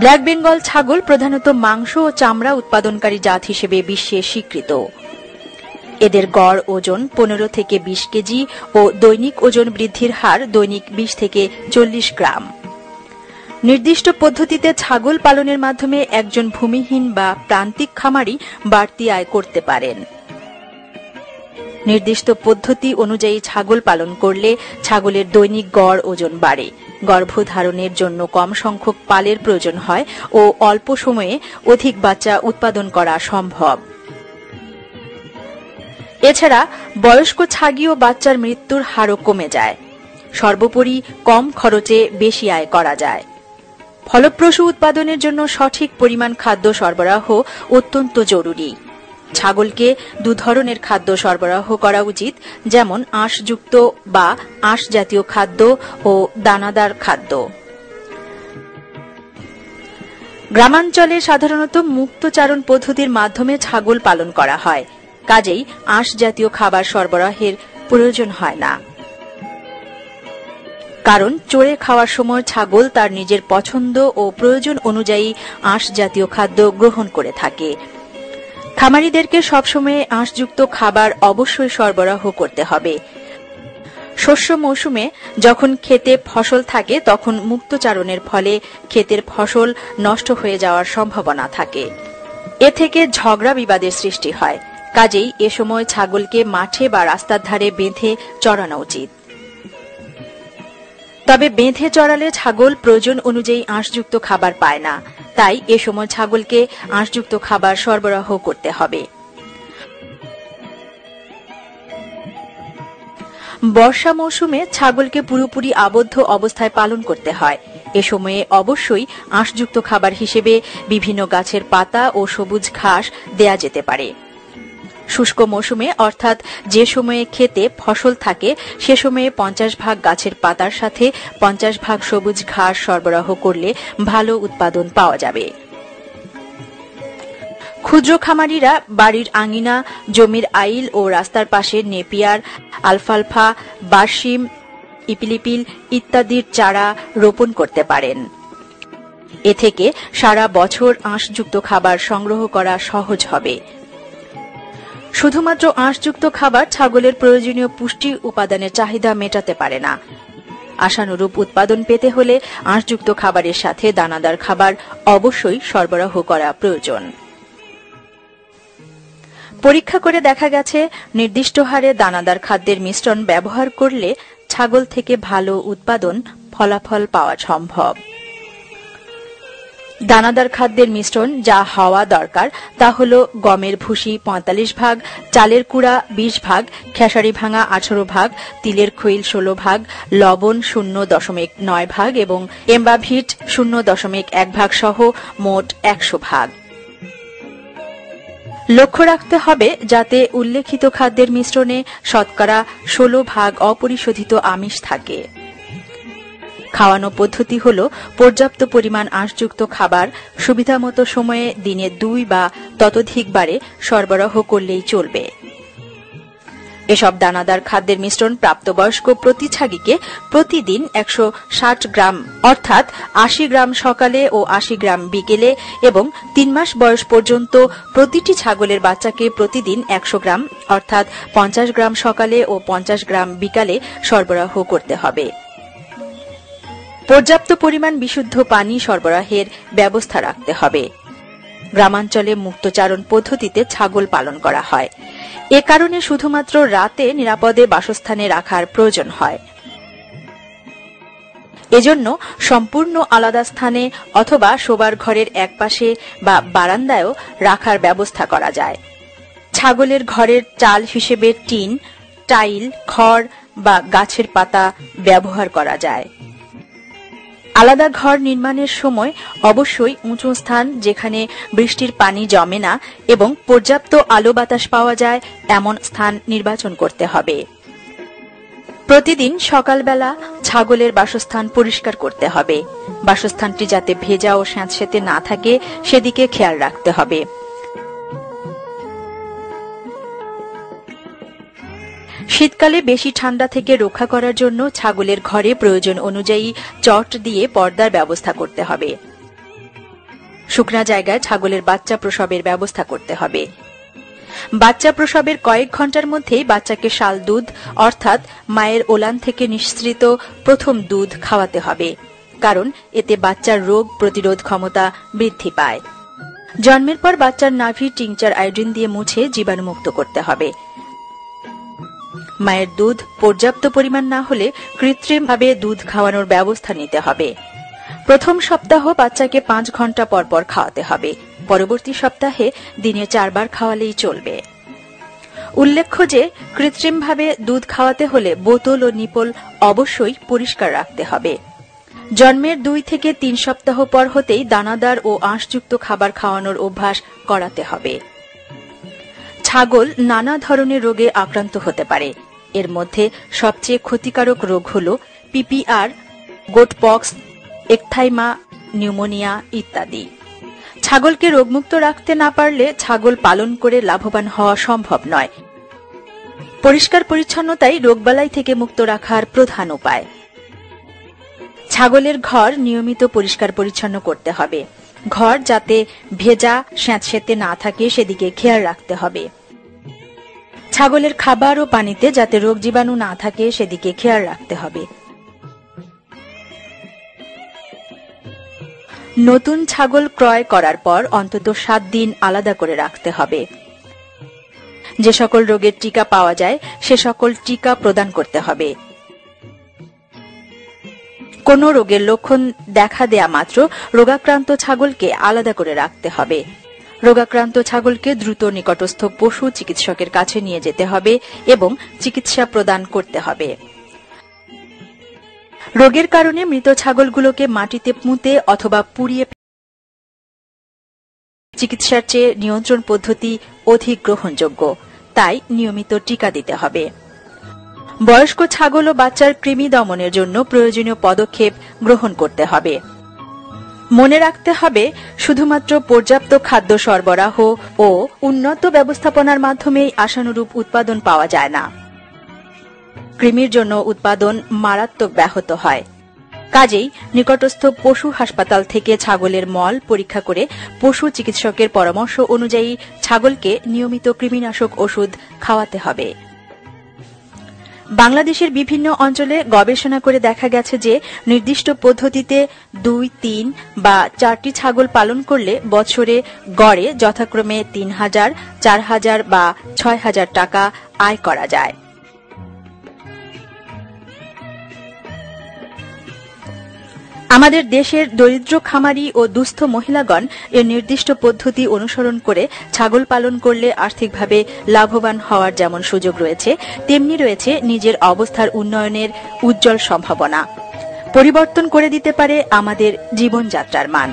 Black Bengal ছাগল প্রধানত মাংস ও চামড়া উৎপাদনকারী জাত হিসেবে বিশ্বে স্বীকৃত। এদের গড় ওজন 15 থেকে 20 কেজি ও দৈনিক ওজন বৃদ্ধির হার দৈনিক 20 থেকে 40 গ্রাম। নির্দিষ্ট পদ্ধতিতে ছাগল পালনের মাধ্যমে একজন ভূমিহীন বা প্রান্তিক খামারি বাড়তি আয় করতে পারেন। নির্দিষ্ট পদ্ধতি অনুযায়ী ছাগল পালন করলে ছাগলের দৈনিক গড় ওজন বাড়ে, গর্ভধারণের জন্য কম সংখ্যক পালের প্রয়োজন হয় ও অল্প সময়ে অধিক বাচ্চা উৎপাদন করা সম্ভব। এছাড়া বয়স্ক ছাগি ও বাচ্চার মৃত্যুর হারও কমে যায়। সর্বোপরি কম খরচে বেশি আয় করা যায়। ফলপ্রসূ উৎপাদনের জন্য সঠিক পরিমাণ খাদ্য সরবরাহ অত্যন্ত জরুরি। ছাগলকে 2 ধরনের খাদ্য সরবরাহ করা উচিত, যেমন আঁশযুক্ত বা আঁশ জাতীয় খাদ্য ও দানাদার খাদ্য। গ্রামাঞ্চলে সাধারণত মুক্তচারণ পদ্ধতির মাধ্যমে ছাগল পালন করা হয়, কাজেই আঁশ জাতীয় খাবার সরবরাহের প্রয়োজন হয় না। কারণ চড়ে খাওয়ার সময় ছাগল তার নিজের পছন্দ ও প্রয়োজন অনুযায়ী আঁশ জাতীয় খাদ্য গ্রহণ করে থাকে। খামারিদেরকে সবসময় আঁশযুক্ত খাবার অবশ্যই সরবরাহ করতে হবে। শস্য মৌসুমে যখন ক্ষেতে ফসল থাকে তখন মুক্তচারণের ফলে ক্ষেতের ফসল নষ্ট হয়ে যাওয়ার সম্ভাবনা থাকে। এ থেকে ঝগড়া বিবাদের সৃষ্টি হয়, কাজেই এ সময় ছাগলকে মাঠে বা রাস্তার ধারে বেঁধে চড়ানো উচিত। তবে বেঁধে চড়ালে ছাগল প্রয়োজন অনুযায়ী আঁশযুক্ত খাবার পায় না, তাই এ সময় ছাগলকে আঁশযুক্ত খাবার সরবরাহ করতে হবে। বর্ষা মৌসুমে ছাগলকে পুরোপুরি আবদ্ধ অবস্থায় পালন করতে হয়। এ সময়ে অবশ্যই আঁশযুক্ত খাবার হিসেবে বিভিন্ন গাছের পাতা ও সবুজ ঘাস দেয়া যেতে পারে। শুষ্ক মৌসুমে অর্থাৎ যে সময়ে ক্ষেতে ফসল থাকে সে সময়ে 50 ভাগ গাছের পাতার সাথে 50 ভাগ সবুজ ঘাস সরবরাহ করলে ভালো উৎপাদন পাওয়া যাবে। ক্ষুদ্র খামারিরা বাড়ির আঙিনা, জমির আইল ও রাস্তার পাশে নেপিয়ার, আলফালফা, বার্সিম, ইপিলিপিল ইত্যাদির চারা রোপণ করতে পারেন। এ থেকে সারা বছর আঁশযুক্ত খাবার সংগ্রহ করা সহজ হবে। শুধুমাত্র আঁশযুক্ত খাবার ছাগলের প্রয়োজনীয় পুষ্টি উপাদানের চাহিদা মেটাতে পারে না। আশানুরূপ উৎপাদন পেতে হলে আঁশযুক্ত খাবারের সাথে দানাদার খাবার অবশ্যই সরবরাহ করা প্রয়োজন। পরীক্ষা করে দেখা গেছে নির্দিষ্ট হারে দানাদার খাদ্যের মিশ্রণ ব্যবহার করলে ছাগল থেকে ভালো উৎপাদন ফলাফল পাওয়া সম্ভব। দানাদার খাদ্যের মিশ্রণ যা হওয়া দরকার তা হল গমের ভুসি 45 ভাগ, চালের কুড়া 20 ভাগ, খেসারি ভাঙা 18 ভাগ, তিলের খৈল 16 ভাগ, লবণ 0.9 ভাগ এবং এম্বাভিট 0.1 ভাগ সহ মোট 100 ভাগ। লক্ষ্য রাখতে হবে যাতে উল্লেখিত খাদ্যের মিশ্রণে শতকরা 16 ভাগ অপরিশোধিত আমিষ থাকে। খাওয়ানো পদ্ধতি হল পর্যাপ্ত পরিমাণ আঁশযুক্ত খাবার সুবিধামতো সময়ে দিনে 2 বা ততোধিকবারে সরবরাহ করলেই চলবে। এসব দানাদার খাদ্যের মিশ্রণ প্রাপ্তবয়স্ক প্রতি ছাগিকে প্রতিদিন 160 গ্রাম অর্থাৎ 80 গ্রাম সকালে ও 80 গ্রাম বিকেলে এবং 3 মাস বয়স পর্যন্ত প্রতিটি ছাগলের বাচ্চাকে প্রতিদিন 100 গ্রাম অর্থাৎ 50 গ্রাম সকালে ও 50 গ্রাম বিকালে সরবরাহ করতে হবে। পর্যাপ্ত পরিমাণ বিশুদ্ধ পানি সরবরাহের ব্যবস্থা রাখতে হবে। গ্রামাঞ্চলে মুক্তচারণ পদ্ধতিতে ছাগল পালন করা হয়। এ কারণে শুধুমাত্র রাতে নিরাপদে বাসস্থানে রাখার প্রয়োজন হয়। এজন্য সম্পূর্ণ আলাদা স্থানে অথবা শোবার ঘরের একপাশে বা বারান্দায়ও রাখার ব্যবস্থা করা যায়। ছাগলের ঘরের চাল হিসেবে টিন, টাইল, খড় বা গাছের পাতা ব্যবহার করা যায়। আলাদা ঘর নির্মাণের সময় অবশ্যই উঁচু স্থান যেখানে বৃষ্টির পানি জমে না এবং পর্যাপ্ত আলো বাতাস পাওয়া যায় এমন স্থান নির্বাচন করতে হবে। প্রতিদিন সকালবেলা ছাগলের বাসস্থান পরিষ্কার করতে হবে। বাসস্থানটি যাতে ভেজা ও স্যাঁতসেঁতে না থাকে সেদিকে খেয়াল রাখতে হবে। শীতকালে বেশি ঠান্ডা থেকে রক্ষা করার জন্য ছাগলের ঘরে প্রয়োজন অনুযায়ী চট দিয়ে পর্দার ব্যবস্থা করতে হবে। শুকনা জায়গায় ছাগলের বাচ্চা প্রসবের ব্যবস্থা করতে হবে। বাচ্চা প্রসবের কয়েক ঘন্টার মধ্যেই বাচ্চাকে শাল দুধ অর্থাৎ মায়ের ওলান থেকে নিঃসৃত প্রথম দুধ খাওয়াতে হবে, কারণ এতে বাচ্চার রোগ প্রতিরোধ ক্ষমতা বৃদ্ধি পায়। জন্মের পর বাচ্চার নাভি টিংচার আয়োডিন দিয়ে মুছে জীবাণুমুক্ত করতে হবে। মায়ের দুধ পর্যাপ্ত পরিমাণ না হলে কৃত্রিমভাবে দুধ খাওয়ানোর ব্যবস্থা নিতে হবে। প্রথম সপ্তাহ বাচ্চাকে 5 ঘন্টা পর পর খাওয়াতে হবে। পরবর্তী সপ্তাহে দিনে 4 বার খাওয়ালেই চলবে। উল্লেখ্য যে কৃত্রিমভাবে দুধ খাওয়াতে হলে বোতল ও নিপল অবশ্যই পরিষ্কার রাখতে হবে। জন্মের 2 থেকে 3 সপ্তাহ পর হতেই দানাদার ও আঁশযুক্ত খাবার খাওয়ানোর অভ্যাস করাতে হবে। ছাগল নানা ধরনের রোগে আক্রান্ত হতে পারে। এর মধ্যে সবচেয়ে ক্ষতিকারক রোগ হল পিপিআর, গোটপক্স, একথাইমা, নিউমোনিয়া ইত্যাদি। ছাগলকে রোগমুক্ত রাখতে না পারলে ছাগল পালন করে লাভবান হওয়া সম্ভব নয়। পরিষ্কার পরিচ্ছন্নতাই রোগবালাই থেকে মুক্ত রাখার প্রধান উপায়। ছাগলের ঘর নিয়মিত পরিষ্কার পরিচ্ছন্ন করতে হবে। ঘর যাতে ভেজা স্যাঁতসেঁতে না থাকে সেদিকে খেয়াল রাখতে হবে। ছাগলের খাবার ও পানিতে যাতে রোগ জীবাণু না থাকে সেদিকে খেয়াল রাখতে হবে। নতুন ছাগল ক্রয় করার পর অন্তত 7 দিন আলাদা করে রাখতে হবে। যে সকল রোগের টিকা পাওয়া যায় সে সকল টিকা প্রদান করতে হবে। কোন রোগের লক্ষণ দেখা দেয়া মাত্র রোগাক্রান্ত ছাগলকে আলাদা করে রাখতে হবে। রোগাক্রান্ত ছাগলকে দ্রুত নিকটস্থ পশু চিকিৎসকের কাছে নিয়ে যেতে হবে এবং চিকিৎসা প্রদান করতে হবে। রোগের কারণে মৃত ছাগলগুলোকে মাটিতে পুঁতে অথবা পুড়িয়ে চিকিৎসার চেয়ে নিয়ন্ত্রণ পদ্ধতি অধিক গ্রহণযোগ্য, তাই নিয়মিত টিকা দিতে হবে। বয়স্ক ছাগল ও বাচ্চার কৃমি দমনের জন্য প্রয়োজনীয় পদক্ষেপ গ্রহণ করতে হবে। মনে রাখতে হবে শুধুমাত্র পর্যাপ্ত খাদ্য সরবরাহ ও উন্নত ব্যবস্থাপনার মাধ্যমেই আশানুরূপ উৎপাদন পাওয়া যায় না। কৃমির জন্য উৎপাদন মারাত্মক ব্যাহত হয়। কাজেই নিকটস্থ পশু হাসপাতাল থেকে ছাগলের মল পরীক্ষা করে পশু চিকিৎসকের পরামর্শ অনুযায়ী ছাগলকে নিয়মিত কৃমিনাশক ওষুধ খাওয়াতে হবে। বাংলাদেশের বিভিন্ন অঞ্চলে গবেষণা করে দেখা গেছে যে নির্দিষ্ট পদ্ধতিতে 2, 3 বা 4টি ছাগল পালন করলে বছরে গড়ে যথাক্রমে 3000, 4000 বা 6000 টাকা আয় করা যায়। আমাদের দেশের দরিদ্র খামারি ও দুস্থ মহিলাগণ এর নির্দিষ্ট পদ্ধতি অনুসরণ করে ছাগল পালন করলে আর্থিকভাবে লাভবান হওয়ার যেমন সুযোগ রয়েছে, তেমনি রয়েছে নিজের অবস্থার উন্নয়নের উজ্জ্বল সম্ভাবনা। পরিবর্তন করে দিতে পারে আমাদের জীবনযাত্রার মান।